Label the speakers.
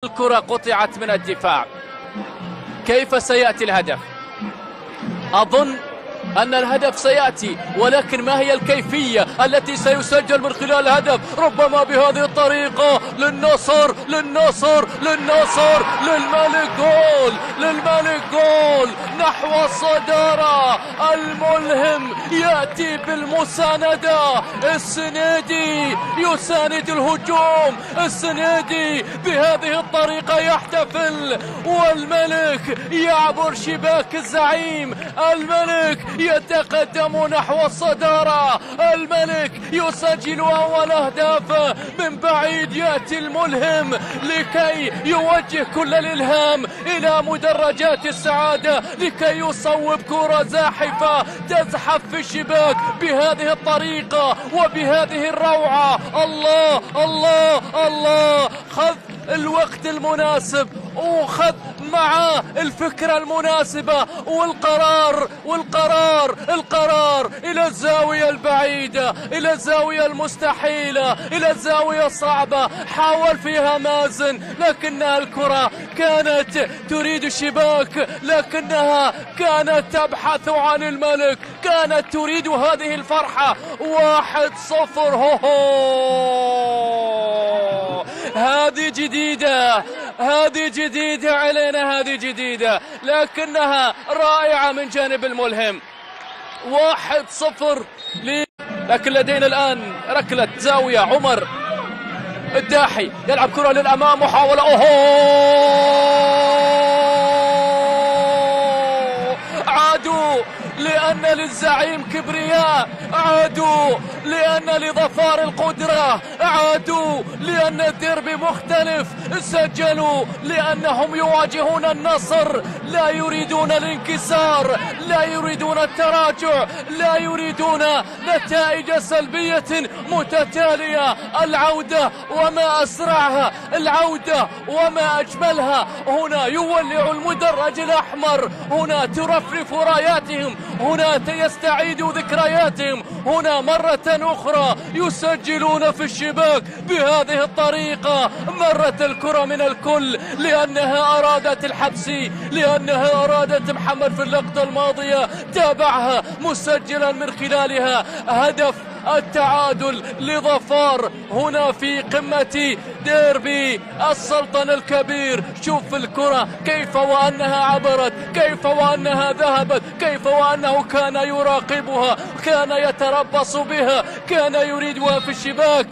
Speaker 1: الكرة قطعت من الدفاع. كيف سيأتي الهدف؟ أظن أن الهدف سيأتي، ولكن ما هي الكيفية التي سيسجل من خلال الهدف؟ ربما بهذه الطريقة للنصر للملك جول، للملك جول نحو الصدارة. الملهم يأتي بالمساندة، السنيدي يساند الهجوم، السنيدي بهذه الطريقة يحتفل، والملك يعبر شباك الزعيم، الملك يتقدم نحو الصدارة، الملك يسجل أول أهداف من بعيد. يأتي الملهم لكي يوجه كل الإلهام إلى مدرجات السعادة، لكي يصوب كرة زاحفة تزحف في الشباك بهذه الطريقة وبهذه الروعة. الله الله الله، خذ الوقت المناسب وخذ مع الفكرة المناسبة والقرار إلى الزاوية البعيدة، إلى الزاوية المستحيلة، إلى الزاوية الصعبة. حاول فيها مازن، لكنها الكرة كانت تريد الشباك، لكنها كانت تبحث عن الملك، كانت تريد هذه الفرحة. 1-0. هذه جديدة علينا، هذه جديدة، لكنها رائعة من جانب الملهم. 1-0 لكن لدينا الآن ركلة زاوية. عمر الداحي يلعب كرة للأمام، محاولة عادوا لأن للزعيم كبرياء، عادوا لأن لظفار القدرة، عادوا لأن الديربي مختلف، سجلوا لأنهم يواجهون النصر، لا يريدون الانكسار، لا يريدون التراجع، لا يريدون نتائج سلبية متتالية. العودة وما أسرعها، العودة وما أجملها. هنا يولع المدرج الأحمر، هنا ترفرف راياتهم، هنا يستعيدوا ذكرياتهم، هنا مرة أخرى يسجلون في الشباك بهذه الطريقة. مرت الكرة من الكل لأنها أرادت الحبسي، لأنها أرادت محمد في اللقطة الماضية، تابعها مسجلا من خلالها هدف التعادل لظفار هنا في قمة ديربي السلطنة الكبير. شوف الكرة كيف وأنها عبرت، كيف وأنها ذهبت، كيف وأنه كان يراقبها، كان يتربص بها، كان يريدها في الشباك،